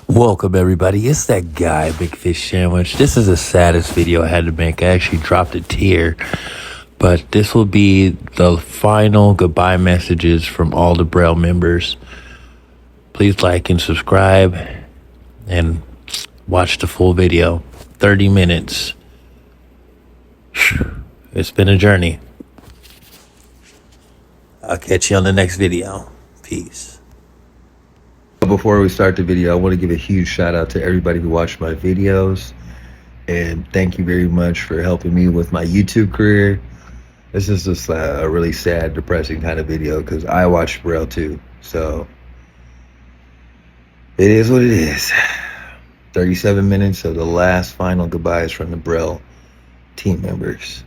Welcome everybody, it's that guy, Big Fish Sandwich. This is the saddest video I had to make. I actually dropped a tear. But this will be the final goodbye messages from all the Braille members. Please like and subscribe and watch the full video. 30 minutes. It's been a journey. I'll catch you on the next video. Peace. Before we start the video, I want to give a huge shout out to everybody who watched my videos, and thank you very much for helping me with my YouTube career. This is just a really sad, depressing kind of video because I watched Braille too, so it is what it is. 37 minutes of the last final goodbyes from the Braille team members.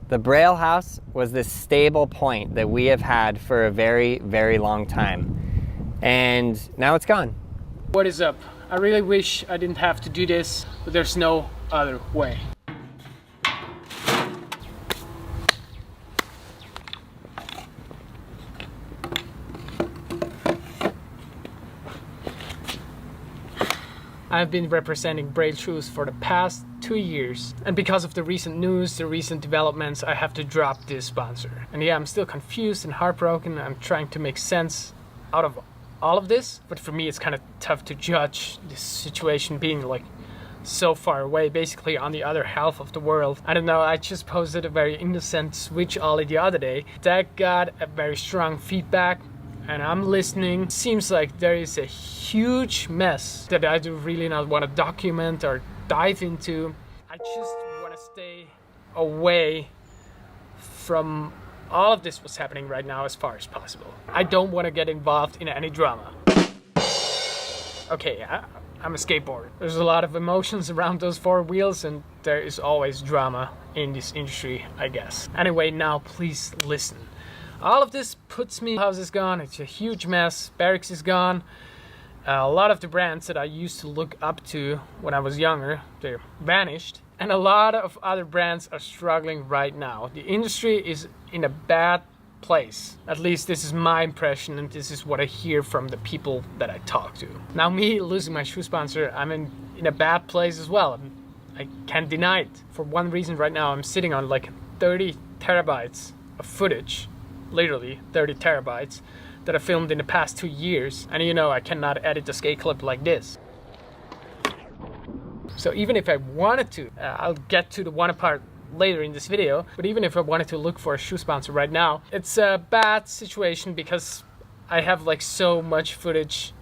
The Braille house was this stable point that we have had for a very, very long time. And now it's gone. What is up? I really wish I didn't have to do this, but there's no other way. I've been representing Braille shoes for the past 2 years, and because of the recent news, the recent developments, I have to drop this sponsor. And yeah, I'm still confused and heartbroken. I'm trying to make sense out of all of this, but for me it's kind of tough to judge this situation being like so far away, basically on the other half of the world. I don't know, I just posted a very innocent switch ollie the other day that got a very strong feedback, and I'm listening. Seems like there is a huge mess that I do really not want to document or dive into. I just want to stay away from all of this what's happening right now as far as possible. I don't want to get involved in any drama. Okay, I'm a skateboarder. There's a lot of emotions around those four wheels, and there is always drama in this industry, I guess. Anyway, now please listen. All of this puts me, house is gone, it's a huge mess, Barracks is gone. A lot of the brands that I used to look up to when I was younger, they're vanished. And a lot of other brands are struggling right now. The industry is in a bad place. At least this is my impression, and this is what I hear from the people that I talk to. Now me losing my shoe sponsor, I'm in a bad place as well. I can't deny it. For one reason right now, I'm sitting on like 30 terabytes of footage. Literally 30 terabytes that I filmed in the past 2 years, and you know I cannot edit a skate clip like this. So even if I wanted to, I'll get to the wanted part later in this video, but even if I wanted to look for a shoe sponsor right now, it's a bad situation because I have like so much footage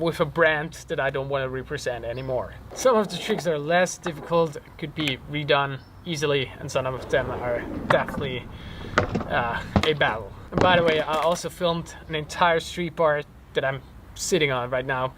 with a brand that I don't want to represent anymore. Some of the tricks are less difficult, could be redone easily, and some of them are definitely a battle. And by the way, I also filmed an entire street bar that I'm sitting on right now,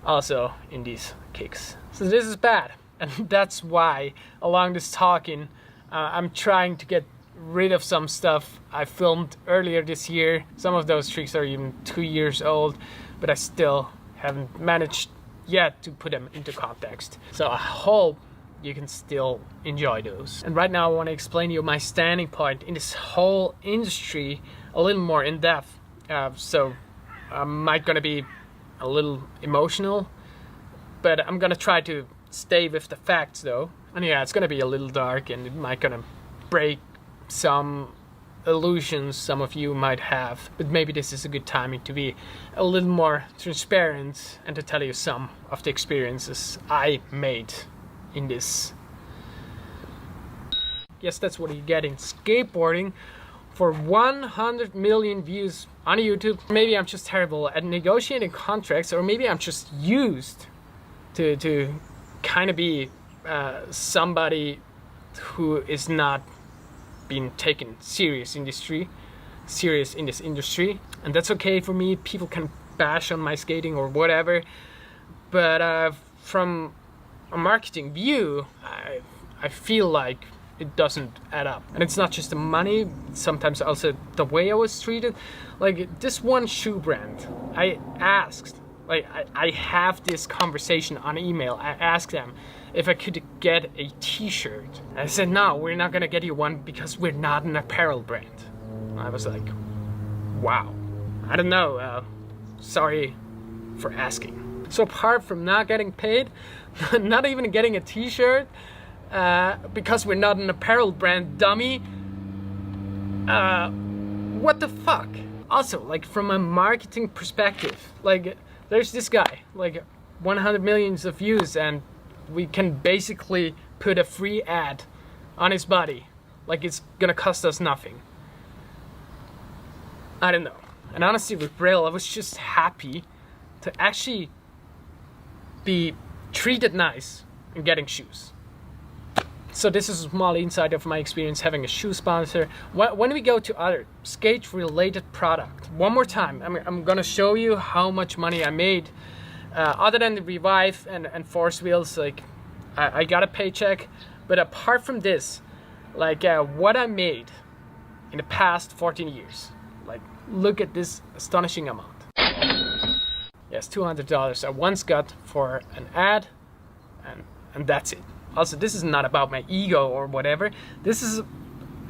also in these kicks. So this is bad, and that's why along this talking I'm trying to get rid of some stuff I filmed earlier this year. Some of those tricks are even 2 years old, but I still haven't managed yet to put them into context. So I hope you can still enjoy those. And right now I want to explain to you my standing point in this whole industry a little more in depth. So I might gonna be a little emotional, but I'm gonna try to stay with the facts though. And yeah, it's gonna be a little dark, and it might gonna break some illusions some of you might have, but maybe this is a good timing to be a little more transparent and to tell you some of the experiences I made in this. Yes, that's what you get in skateboarding. For 100 million views on YouTube, maybe I'm just terrible at negotiating contracts, or maybe I'm just used to kind of be somebody who is not being taken serious in this industry, and that's okay for me. People can bash on my skating or whatever, but from a marketing view, I feel like it doesn't add up. And it's not just the money, sometimes also the way I was treated. Like this one shoe brand, I asked Like I have this conversation on email. I asked them if I could get a t-shirt. I said, no, we're not gonna get you one because we're not an apparel brand. I was like, wow. I don't know, sorry for asking. So apart from not getting paid, not even getting a t-shirt, because we're not an apparel brand, dummy, what the fuck? Also, like from a marketing perspective, like there's this guy, like 100 millions of views, and we can basically put a free ad on his body. Like it's gonna cost us nothing. I don't know. And honestly, with Braille, I was just happy to actually be treated nice in getting shoes. So this is a small insight of my experience having a shoe sponsor. When we go to other skate-related product, one more time, I'm gonna show you how much money I made. Other than the Revive and Force Wheels, like I got a paycheck, but apart from this, like what I made in the past 14 years, like look at this astonishing amount. Yes, $200 I once got for an ad, and that's it. Also, this is not about my ego or whatever. This is,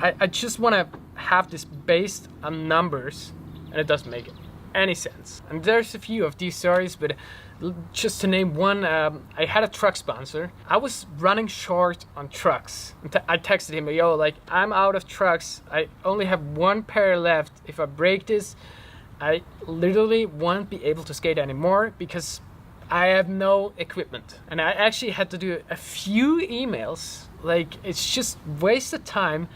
I just want to have this based on numbers, and it doesn't make any sense. And there's a few of these stories, but just to name one, I had a truck sponsor. I was running short on trucks. I texted him, yo, like, I'm out of trucks. I only have one pair left. If I break this, I literally won't be able to skate anymore because I have no equipment. And I actually had to do a few emails. Like, it's just wasted time.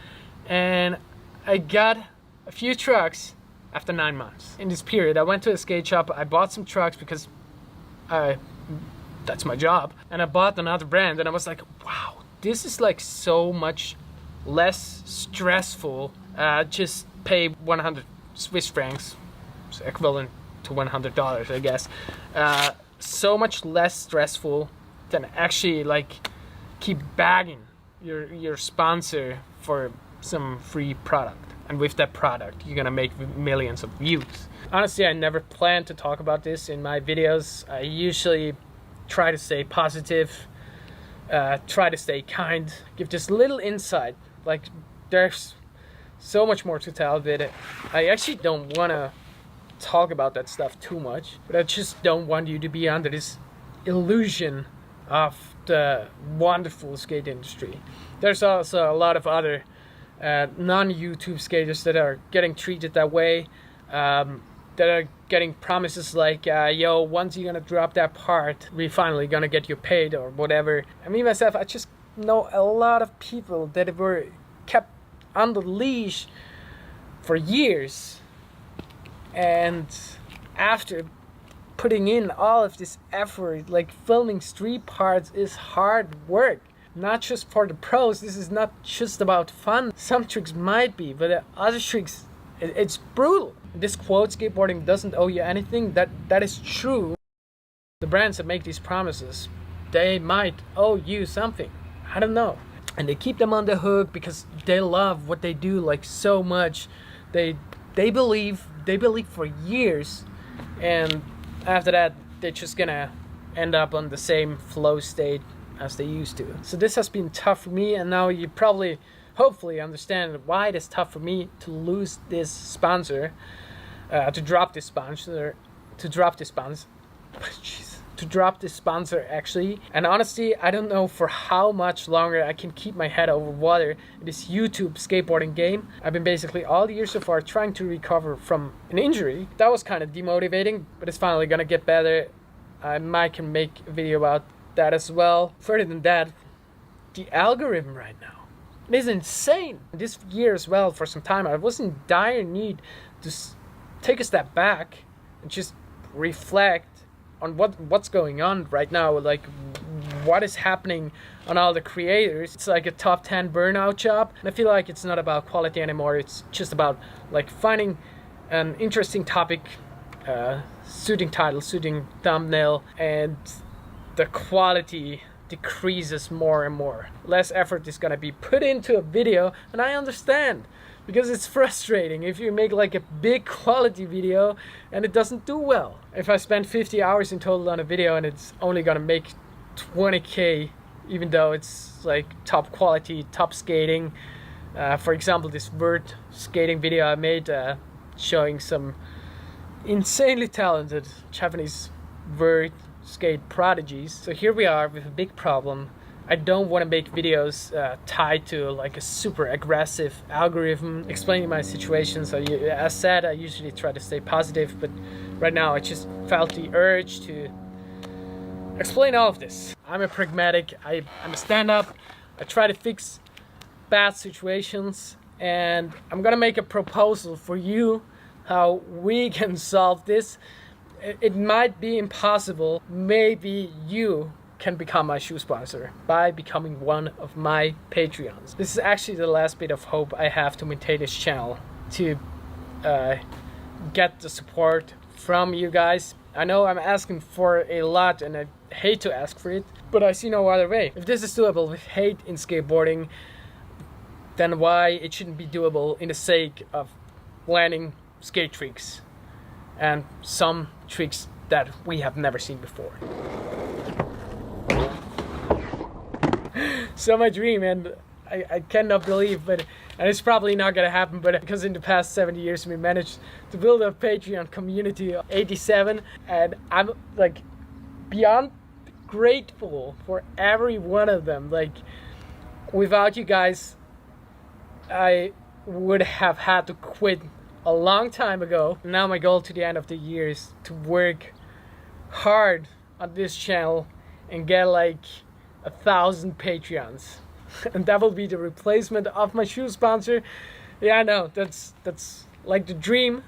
And I got a few trucks after 9 months. In this period, I went to a skate shop. I bought some trucks because that's my job. And I bought another brand, and I was like, wow, this is like so much less stressful. Just pay 100 Swiss francs, so equivalent to $100, I guess. So much less stressful than actually like keep bagging your sponsor for some free product. And with that product, you're gonna make millions of views. Honestly, I never plan to talk about this in my videos. I usually try to stay positive, try to stay kind, give this little insight. Like, there's so much more to tell, but I actually don't wanna talk about that stuff too much, but I just don't want you to be under this illusion of the wonderful skate industry. There's also a lot of other non-YouTube skaters that are getting treated that way, that are getting promises like, yo, once you're gonna drop that part, we're finally gonna get you paid or whatever. I mean, myself, I just know a lot of people that were kept on the leash for years, and after putting in all of this effort, like filming street parts is hard work. Not just for the pros, this is not just about fun. Some tricks might be, but the other tricks, it's brutal. This quote, skateboarding doesn't owe you anything, that is true. The brands that make these promises, they might owe you something. I don't know. And they keep them on the hook because they love what they do like so much. They believe for years, and after that they're just gonna end up on the same flow state as they used to. So this has been tough for me, and now you probably hopefully understand why it is tough for me to lose this sponsor, to drop this sponsor actually. And honestly, I don't know for how much longer I can keep my head over water in this YouTube skateboarding game. I've been basically all the years so far trying to recover from an injury. That was kind of demotivating, but it's finally gonna get better. I might can make a video about that as well. Further than that, the algorithm right now, it is insane. This year as well, for some time, I was in dire need to take a step back and just reflect on what's going on right now, like what is happening on all the creators. It's like a top 10 burnout job, and I feel like it's not about quality anymore. It's just about like finding an interesting topic, suiting title, suiting thumbnail, and the quality decreases more and more. Less effort is gonna be put into a video, and I understand. because it's frustrating if you make like a big quality video and it doesn't do well. If I spend 50 hours in total on a video and it's only gonna make 20k, even though it's like top quality, top skating. For example, this vert skating video I made showing some insanely talented Japanese vert skate prodigies. So here we are with a big problem. I don't want to make videos tied to like a super aggressive algorithm explaining my situation. So as said, I usually try to stay positive, but right now I just felt the urge to explain all of this. I'm a pragmatic, I'm a stand-up, I try to fix bad situations, and I'm gonna make a proposal for you how we can solve this. It might be impossible. Maybe you can become my shoe sponsor by becoming one of my Patreons. This is actually the last bit of hope I have to maintain this channel, to get the support from you guys. I know I'm asking for a lot and I hate to ask for it, but I see no other way. If this is doable with hate in skateboarding, then why it shouldn't be doable in the sake of landing skate tricks and some tricks that we have never seen before. So my dream, and I cannot believe, and it's probably not gonna happen, but because in the past 70 years we managed to build a Patreon community of 87, and I'm like beyond grateful for every one of them. Like, without you guys, I would have had to quit a long time ago. Now my goal to the end of the year is to work hard on this channel and get like 1,000 Patreons. And that will be the replacement of my shoe sponsor. Yeah, I know, that's like the dream.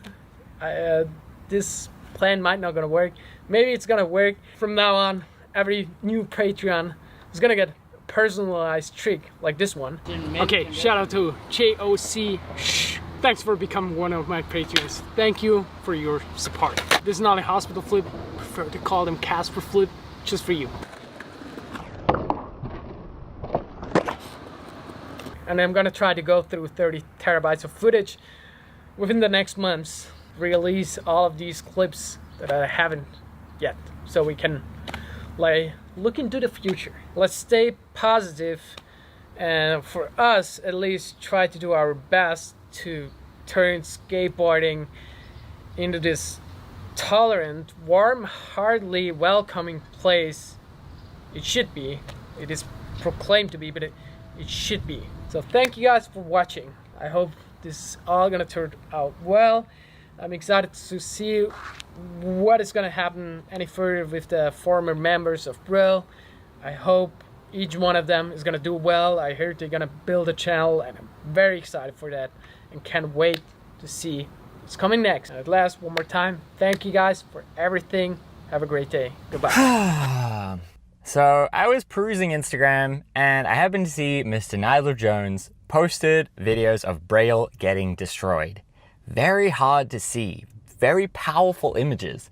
This plan might not gonna work. Maybe it's gonna work. From now on, every new Patreon is gonna get a personalized trick like this one. Okay, shout out to JOC. Thanks for becoming one of my Patreons. Thank you for your support. This is not a hospital flip. I prefer to call them Casper flip, just for you. And I'm gonna try to go through 30 terabytes of footage within the next months. Release all of these clips that I haven't yet, so we can like look into the future. Let's stay positive, and for us at least try to do our best to turn skateboarding into this tolerant, warm-heartedly welcoming place it should be. It is proclaimed to be, but it should be. So thank you guys for watching. I hope this is all gonna turn out well. I'm excited to see what is gonna happen any further with the former members of Braille. I hope each one of them is gonna do well. I heard they're gonna build a channel, and I'm very excited for that and can't wait to see what's coming next. And at last, one more time, thank you guys for everything. Have a great day. Goodbye. So I was perusing Instagram and I happened to see Mr. Nyler Jones posted videos of Braille getting destroyed. Very hard to see, very powerful images.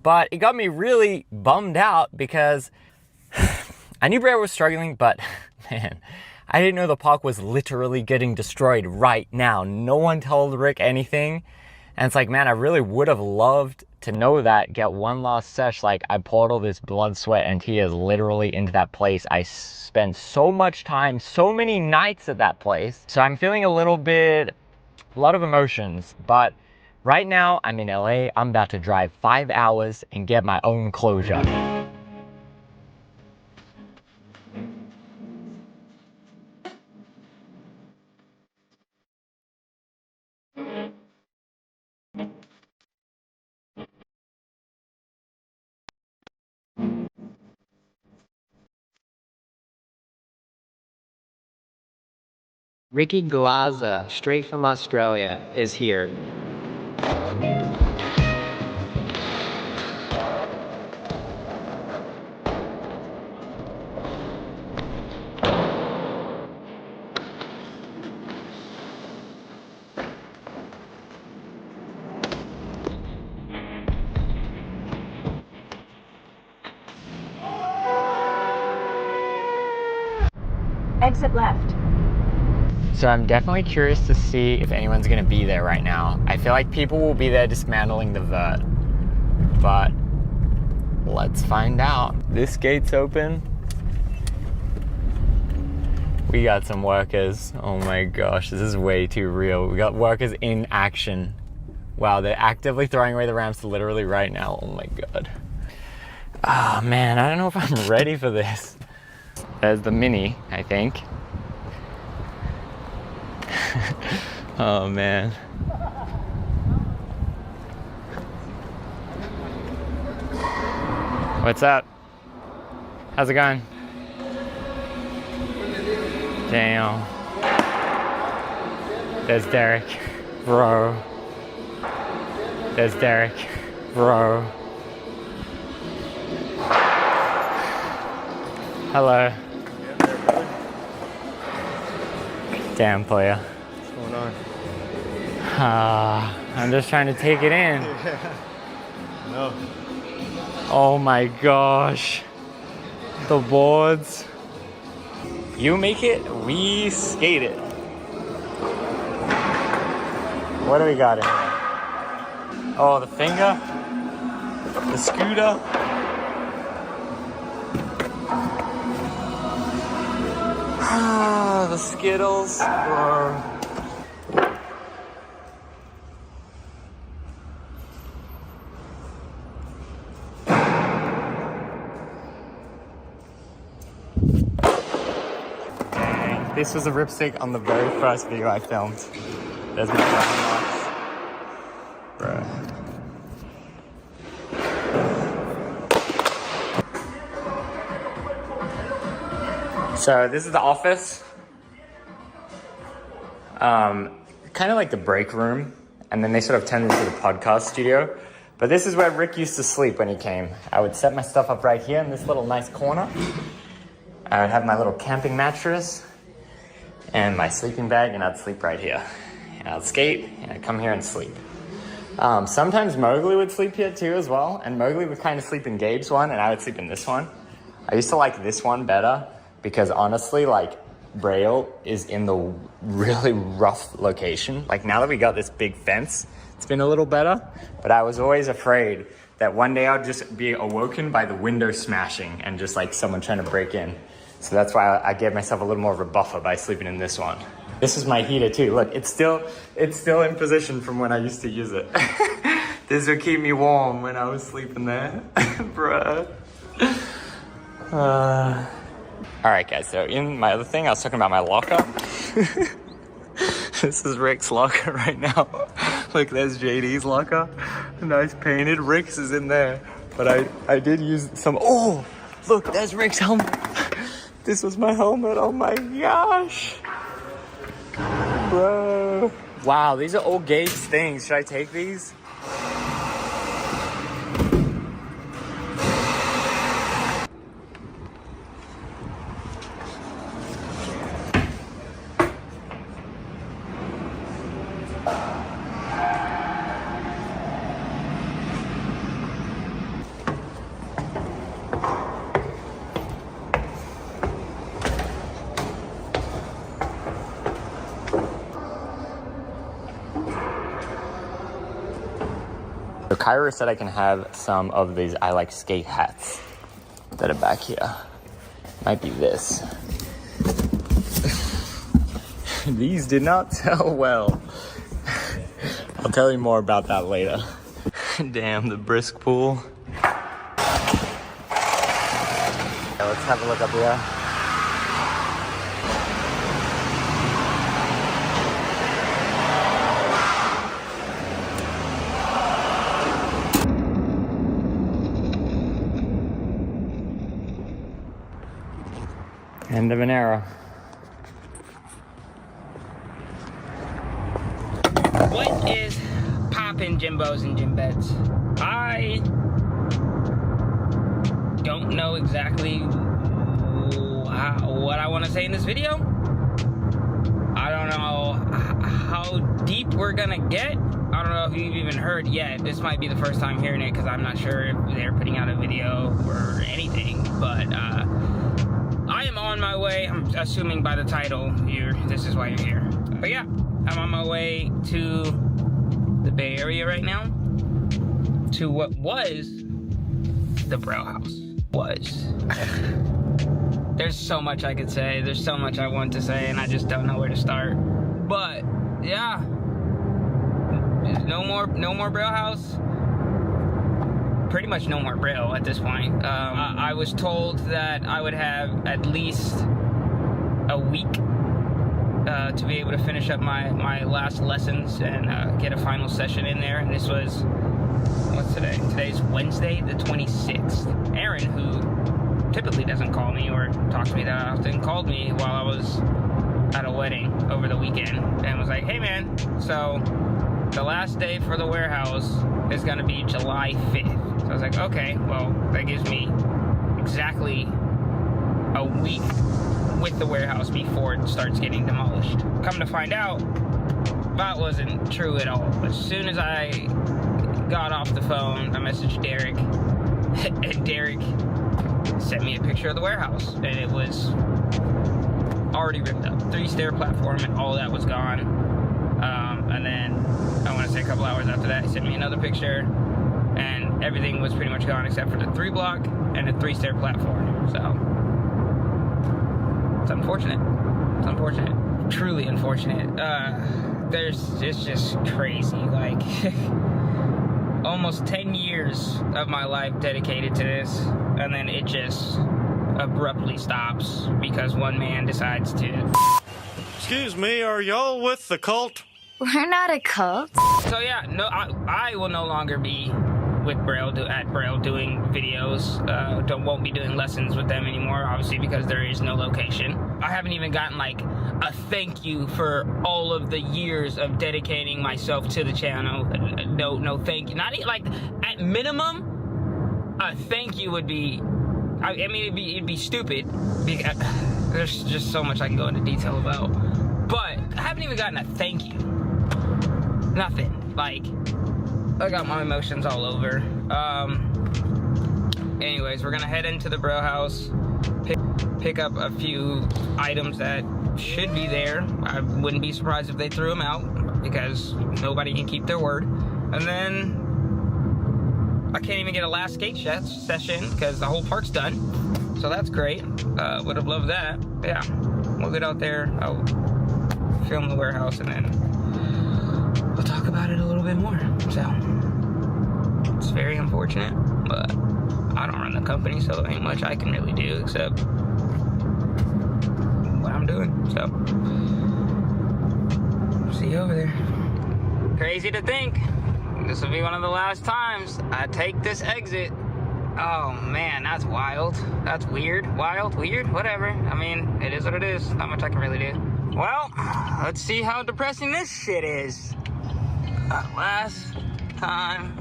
But it got me really bummed out because I knew Braille was struggling, but man, I didn't know the park was literally getting destroyed right now. No one told Rick anything. And it's like, man, I really would have loved to know that, get one last sesh. Like, I poured all this blood, sweat, and tears literally into that place. I spent so much time, so many nights at that place. So I'm feeling a lot of emotions. But right now, I'm in LA. I'm about to drive 5 hours and get my own closure. Ricky Glaza, straight from Australia, is here. Exit left. So I'm definitely curious to see if anyone's gonna be there right now. I feel like people will be there dismantling the vert, but let's find out. This gate's open. We got some workers. Oh my gosh, this is way too real. We got workers in action. Wow, they're actively throwing away the ramps literally right now. Oh my God. Oh man, I don't know if I'm ready for this. There's the Mini, I think. Oh man. What's up? How's it going? Damn. There's Derek. Bro. There's Derek. Bro. Hello. Damn, player. What's going on? I'm just trying to take it in. No. Oh my gosh. The boards. You make it, we skate it. What do we got in here? Oh, the finger. The scooter. Ah, the Skittles. This was a ripstick on the very first video I filmed. There's my marks. Bruh. So this is the office. Kind of like the break room. And then they sort of turned into the podcast studio. But this is where Rick used to sleep when he came. I would set my stuff up right here in this little nice corner. I would have my little camping mattress and my sleeping bag, and I'd sleep right here. And I'd skate, and I'd come here and sleep. Sometimes Mowgli would sleep here too as well, and Mowgli would kind of sleep in Gabe's one, and I would sleep in this one. I used to like this one better, because honestly, like, Braille is in the really rough location. Like, now that we got this big fence, it's been a little better, but I was always afraid that one day I'd just be awoken by the window smashing and just like someone trying to break in. So that's why I gave myself a little more of a buffer by sleeping in this one. This is my heater too. Look, it's still in position from when I used to use it. This would keep me warm when I was sleeping there, bruh. All right, guys, so in my other thing, I was talking about my locker. This is Rick's locker right now. Look, there's JD's locker. Nice painted. Rick's is in there. But I did use some, oh, look, there's Rick's helmet. This was my helmet, oh my gosh. Bro. Wow, these are all Gabe's things. Should I take these? So Kyra said I can have some of these I like skate hats that are back here. Might be this. These did not sell well. I'll tell you more about that later. Damn, the brisk pool. Yeah, let's have a look up here. End of an era. What is poppin', Jimbos and Jimbets? I don't know exactly what I want to say in this video. I don't know how deep we're gonna get. I don't know if you've even heard yet. This might be the first time hearing it because I'm not sure if they're putting out a video or anything. But I am on my way. I'm assuming by the title, this is why you're here. But yeah, I'm on my way to the Bay Area right now, to what was the Braille House. There's so much I could say. There's so much I want to say, and I just don't know where to start. But yeah, no more Braille House. Pretty much no more Braille at this point. I was told that I would have at least a week to be able to finish up my last lessons and get a final session in there. And this was, what's today? Today's Wednesday, the 26th. Aaron, who typically doesn't call me or talk to me that often, called me while I was at a wedding over the weekend and was like, hey man, so the last day for the warehouse is gonna be July 5th. So I was like, okay, well, that gives me exactly a week with the warehouse before it starts getting demolished. Come to find out, that wasn't true at all. As soon as I got off the phone, I messaged Derek, and Derek sent me a picture of the warehouse, and it was already ripped up. 3-stair platform and all that was gone. And then, I want to say a couple hours after that, he sent me another picture, and everything was pretty much gone except for the 3-block and the 3-stair platform. So, it's unfortunate. It's unfortunate. Truly unfortunate. It's just crazy. Like, almost 10 years of my life dedicated to this, and then it just abruptly stops because one man decides to. Excuse me, are y'all with the cult? We're not a cult. So yeah, no, I will no longer be with Braille doing videos. Won't be doing lessons with them anymore, obviously, because there is no location. I haven't even gotten like a thank you for all of the years of dedicating myself to the channel. No thank you. Not even like, at minimum, a thank you would be. I mean, it'd be stupid. Because there's just so much I can go into detail about. But I haven't even gotten a thank you. Nothing. Like, I got my emotions all over. Anyways, we're gonna head into the Braille House, pick up a few items that should be there. I wouldn't be surprised if they threw them out because nobody can keep their word. And then I can't even get a last skate session because the whole park's done. So that's great. Would have loved that. But yeah, we'll get out there. I'll film the warehouse and then we'll talk about it a little bit more. So it's very unfortunate, but I don't run the company, so there ain't much I can really do except what I'm doing. So see you over there. Crazy to think this will be one of the last times I take this exit. Oh man, that's wild. That's weird. Wild, weird, whatever. I mean, it is what it is. Not much I can really do. Well, let's see how depressing this shit is. Last time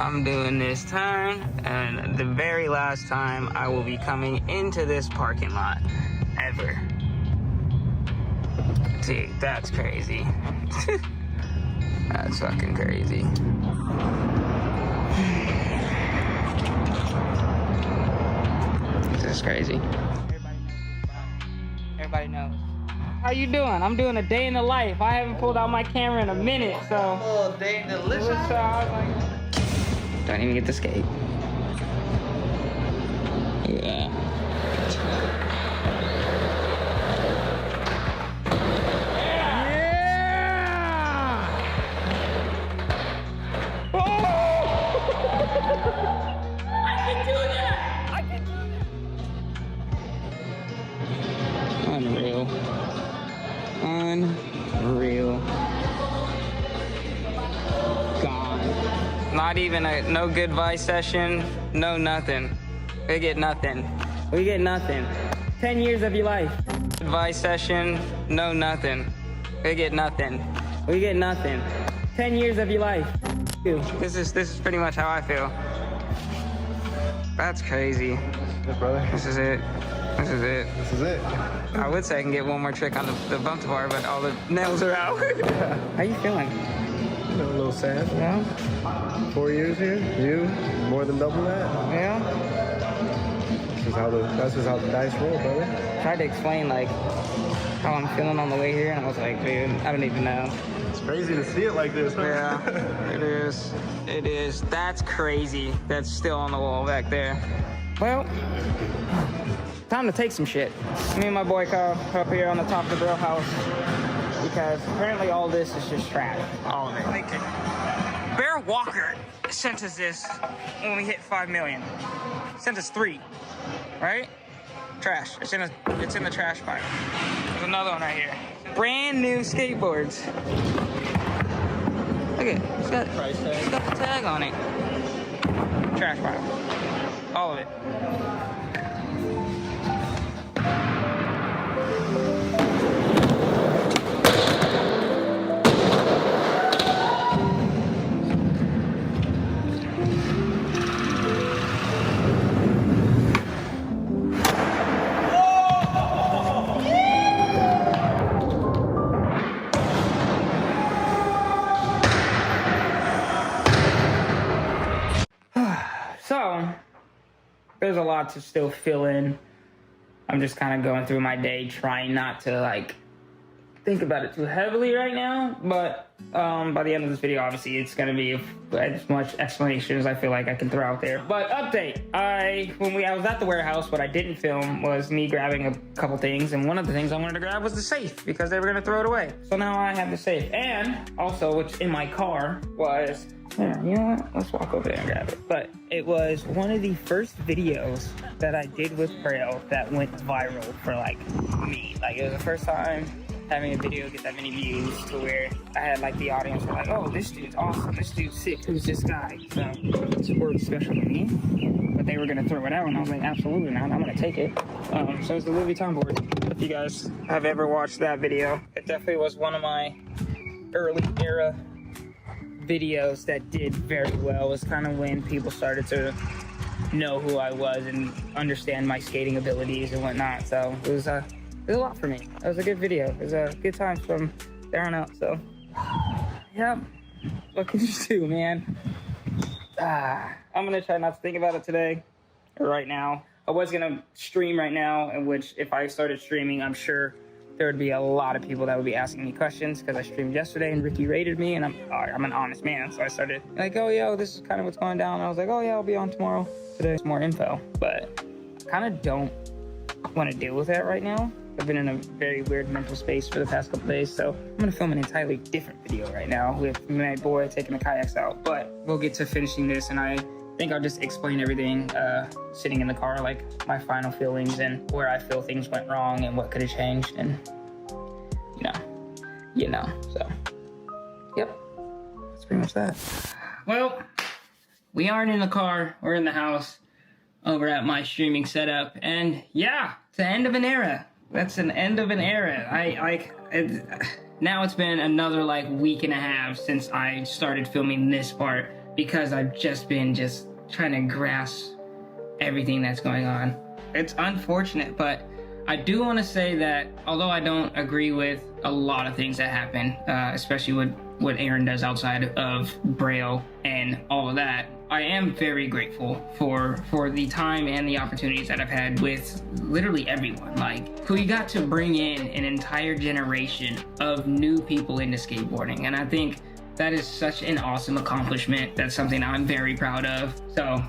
I'm doing this turn, and the very last time I will be coming into this parking lot ever. Dude, that's crazy. That's fucking crazy. This is crazy. Everybody knows. How you doing? I'm doing a day in the life. I haven't pulled out my camera in a minute, so. Oh, day in the life. Don't even get to skate. Yeah. Unreal. Unreal. Gone. Not even no goodbye session, no nothing. We get nothing. We get nothing. 10 years of your life. Goodbye session, no nothing. We get nothing. We get nothing. 10 years of your life. This is pretty much how I feel. That's crazy. Yeah, brother. This is it. This is it. This is it. I would say I can get one more trick on the bump bar, but all the nails are out. How you feeling? A little sad. Yeah? 4 years here. You more than double that. Yeah? just how the dice roll, brother. Tried to explain like how I'm feeling on the way here, and I was like, dude, I don't even know. It's crazy to see it like this, man. Yeah, it is. It is. That's crazy. That's still on the wall back there. Well, time to take some shit. Me and my boy Kyle are up here on the top of the Braille house because apparently all this is just trash. All of it. Bear Walker sent us this when we hit 5 million. Sent us 3, right? Trash. It's in the trash pile. There's another one right here. Brand new skateboards. Look at it. It's got the tag on it. Trash pile. All of it. So, there's a lot to still fill in. I'm just kind of going through my day, trying not to, like, think about it too heavily right now. But by the end of this video, obviously, it's going to be as much explanation as I feel like I can throw out there. But update, I was at the warehouse, what I didn't film was me grabbing a couple things. And one of the things I wanted to grab was the safe because they were going to throw it away. So now I have the safe. And also, which in my car was... Yeah, you know what? Let's walk over there and grab it. But it was one of the first videos that I did with Braille that went viral for, like, me. Like, it was the first time having a video get that many views to where I had, like, the audience were like, oh, this dude's awesome. This dude's sick. Who's this guy? So, it's a word special to me. But they were going to throw it out, and I was like, absolutely not. I'm going to take it. So it's the Louis Vuitton board. If you guys have ever watched that video, it definitely was one of my early era videos that did very well. It was kind of when people started to know who I was and understand my skating abilities and whatnot. So it was a lot for me. It was a good video. It was a good time from there on out. So yeah, what can you do, man? I'm gonna try not to think about it today or right now. I was gonna stream right now, in which if I started streaming, I'm sure there would be a lot of people that would be asking me questions because I streamed yesterday and Ricky rated me, and I'm an honest man, so I started like, oh yo, this is kind of what's going down. And I was like, oh yeah, I'll be on tomorrow. Today's more info, but I kind of don't want to deal with that right now. I've been in a very weird mental space for the past couple days, so I'm gonna film an entirely different video right now with my boy taking the kayaks out. But we'll get to finishing this, and I think I'll just explain everything sitting in the car, like my final feelings and where I feel things went wrong and what could have changed, and you know, so yep, that's pretty much that. Well, we aren't in the car, we're in the house over at my streaming setup, and yeah, it's the end of an era. That's an end of an era. Now it's been another like week and a half since I started filming this part because I've just been trying to grasp everything that's going on. It's unfortunate, but I do want to say that although I don't agree with a lot of things that happen, especially what Aaron does outside of Braille and all of that, I am very grateful for the time and the opportunities that I've had with literally everyone. Like, we got to bring in an entire generation of new people into skateboarding, and I think that is such an awesome accomplishment. That's something I'm very proud of. So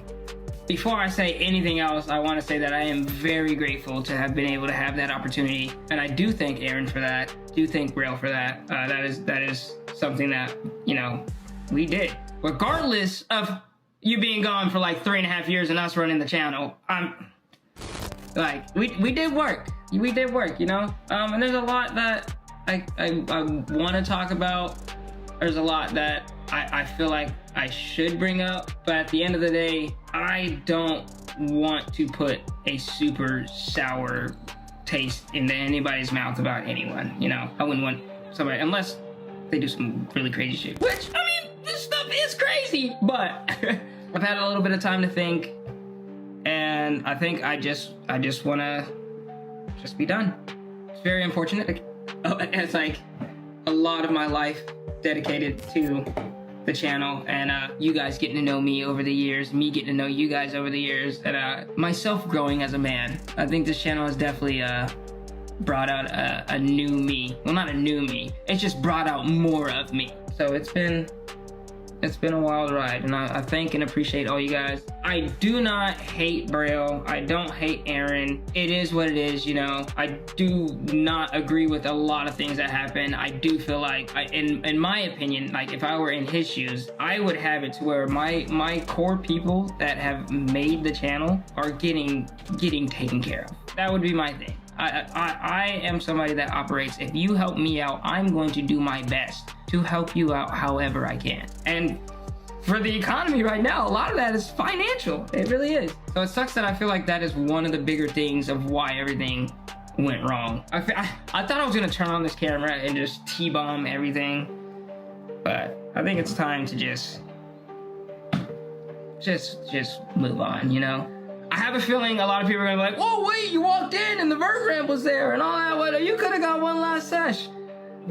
before I say anything else, I want to say that I am very grateful to have been able to have that opportunity, and I do thank Aaron for that. Do thank Braille for that. That is something that, you know, we did, regardless of you being gone for like 3.5 years and us running the channel. We did work. We did work, you know. And there's a lot that I want to talk about. There's a lot that I feel like I should bring up, but at the end of the day, I don't want to put a super sour taste into anybody's mouth about anyone, you know. I wouldn't want somebody, unless they do some really crazy shit, which, I mean, this stuff is crazy, but I've had a little bit of time to think, and I think I just want to just be done. It's very unfortunate. It's like a lot of my life dedicated to the channel, and you guys getting to know me over the years, me getting to know you guys over the years, and myself growing as a man. I think this channel has definitely brought out a new me. Well, not a new me. It's just brought out more of me. So it's been a wild ride, and I thank and appreciate all you guys. I do not hate Braille. I don't hate Aaron. It is what it is, you know. I do not agree with a lot of things that happen. I do feel like, in my opinion, like if I were in his shoes, I would have it to where my core people that have made the channel are getting taken care of. That would be my thing. I am somebody that operates, if you help me out, I'm going to do my best to help you out however I can. And for the economy right now, a lot of that is financial. It really is. So it sucks that I feel like that is one of the bigger things of why everything went wrong. I thought I was gonna turn on this camera and just T-bomb everything, but I think it's time to just move on, you know? I have a feeling a lot of people are gonna be like, whoa, wait, you walked in and the vert ramp was there and all that. What, you could have got one last sesh.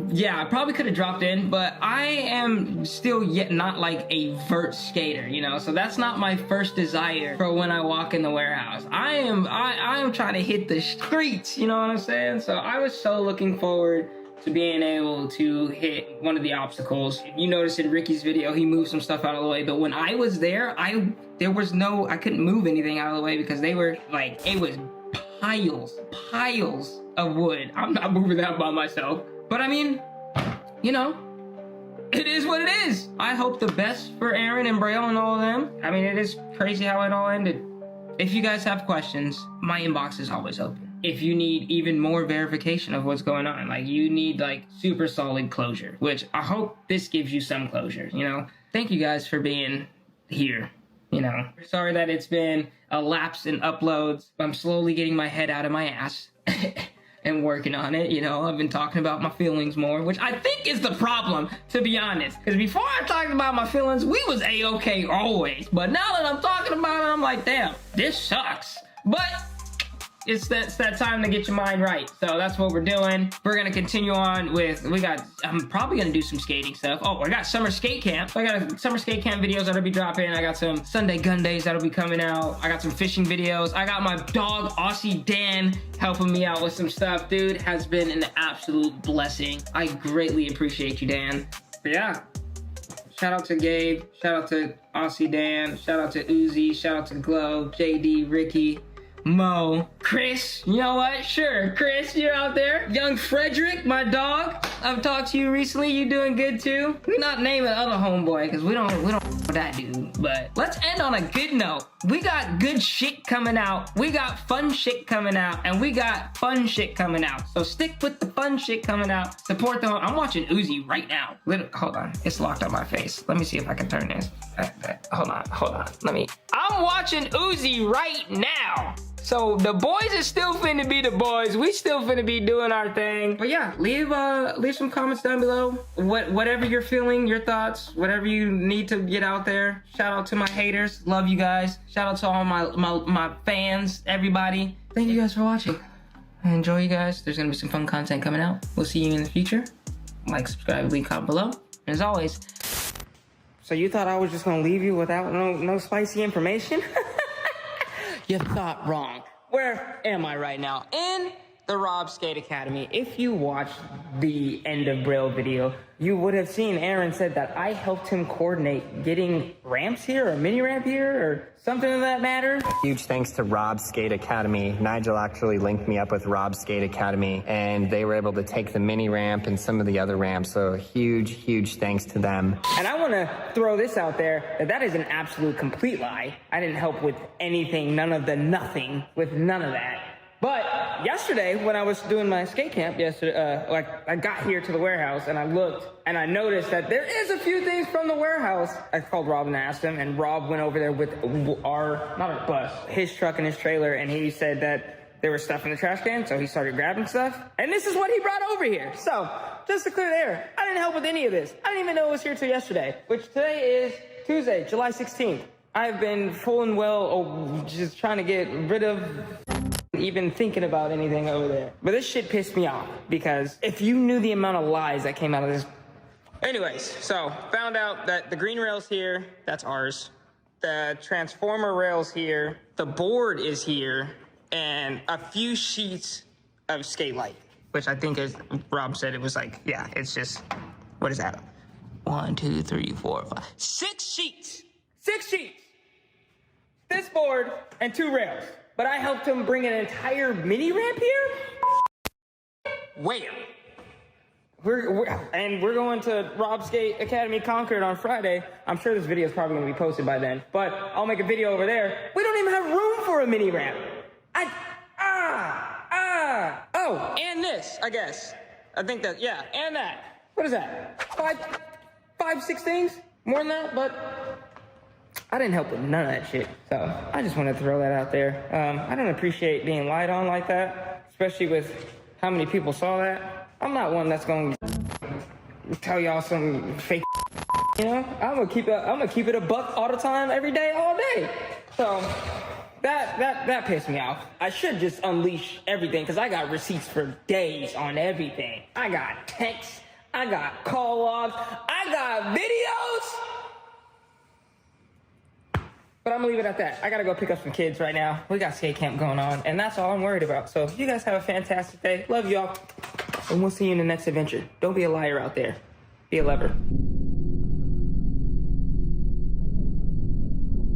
Yeah, I probably could have dropped in, but I am still yet not like a vert skater, you know? So that's not my first desire for when I walk in the warehouse. I am trying to hit the streets, you know what I'm saying? So I was so looking forward to being able to hit one of the obstacles. You notice in Ricky's video, he moved some stuff out of the way, but when I was there, I couldn't move anything out of the way because they were like, it was piles of wood. I'm not moving that by myself. But I mean, you know, it is what it is. I hope the best for Aaron and Braille and all of them. I mean, it is crazy how it all ended. If you guys have questions, my inbox is always open. If you need even more verification of what's going on, like you need like super solid closure, which I hope this gives you some closure, you know? Thank you guys for being here, you know? Sorry that it's been a lapse in uploads. I'm slowly getting my head out of my ass. And working on it, you know. I've been talking about my feelings more, which I think is the problem, to be honest. Because before I talked about my feelings, we was A-okay always. But now that I'm talking about it, I'm like, damn, this sucks. But it's that time to get your mind right. So that's what we're doing. We're gonna continue on with, I'm probably gonna do some skating stuff. Oh, I got summer skate camp. I got summer skate camp videos that'll be dropping. I got some Sunday gun days that'll be coming out. I got some fishing videos. I got my dog, Aussie Dan, helping me out with some stuff. Dude has been an absolute blessing. I greatly appreciate you, Dan. But yeah, shout out to Gabe. Shout out to Aussie Dan. Shout out to Uzi. Shout out to Glow, JD, Ricky, Mo, Chris, you know what? Sure, Chris, you're out there. Young Frederick, my dog. I've talked to you recently. You doing good too? We're not naming the other homeboy because we don't with that dude. But let's end on a good note. We got good shit coming out. We got fun shit coming out, and we got fun shit coming out. So stick with the fun shit coming out. Support the. I'm watching Uzi right now. Hold on, it's locked on my face. Let me see if I can turn this. Hold on. I'm watching Uzi right now. So the boys is still finna be the boys. We still finna be doing our thing. But yeah, leave some comments down below. Whatever you're feeling, your thoughts, whatever you need to get out there. Shout out to my haters. Love you guys. Shout out to all my fans, everybody. Thank you guys for watching. I enjoy you guys. There's gonna be some fun content coming out. We'll see you in the future. Like, subscribe, leave, comment below. And as always. So you thought I was just gonna leave you without no spicy information? You thought wrong. Where am I right now? In the Rob Skate Academy. If you watched the end of Braille video, you would have seen Aaron said that I helped him coordinate getting ramps here, or mini ramp here, or something of that matter. Huge thanks to Rob Skate Academy. Nigel actually linked me up with Rob Skate Academy, and they were able to take the mini ramp and some of the other ramps, so huge thanks to them. And I want to throw this out there, that is an absolute complete lie. I didn't help with anything, none of that. But yesterday, when I was doing my skate camp I got here to the warehouse and I looked and I noticed that there is a few things from the warehouse. I called Rob and asked him, and Rob went over there with his truck and his trailer, and he said that there was stuff in the trash can, so he started grabbing stuff. And this is what he brought over here. So, just to clear the air, I didn't help with any of this. I didn't even know it was here till yesterday, which today is Tuesday, July 16th. I've been full and well just trying to get rid of even thinking about anything over there. But this shit pissed me off, because if you knew the amount of lies that came out of this Anyways, so found out that the green rail's here. That's ours. The transformer rail's here. The board is here. And a few sheets of skate light, which I think, as Rob said, it was like, yeah, it's just, what is that? 1, 2, 3, 4, 5, 6 sheets. 6 sheets. This board and 2 rails. But I helped him bring an entire mini ramp here? Where? We're going to Rob Skate Academy Concord on Friday. I'm sure this video is probably going to be posted by then, but I'll make a video over there. We don't even have room for a mini ramp. Oh, and this, I guess. I think that, yeah, and that. What is that? 5, 6 things? More than that, but I didn't help with none of that shit. So I just wanted to throw that out there. I don't appreciate being lied on like that, especially with how many people saw that. I'm not one that's going to tell y'all some fake, you know? I'm gonna keep it a buck all the time, every day, all day. So that pissed me off. I should just unleash everything, because I got receipts for days on everything. I got texts, I got call logs, I got videos. But I'm gonna leave it at that. I gotta go pick up some kids right now. We got skate camp going on, and that's all I'm worried about. So you guys have a fantastic day. Love y'all. And we'll see you in the next adventure. Don't be a liar out there. Be a lover.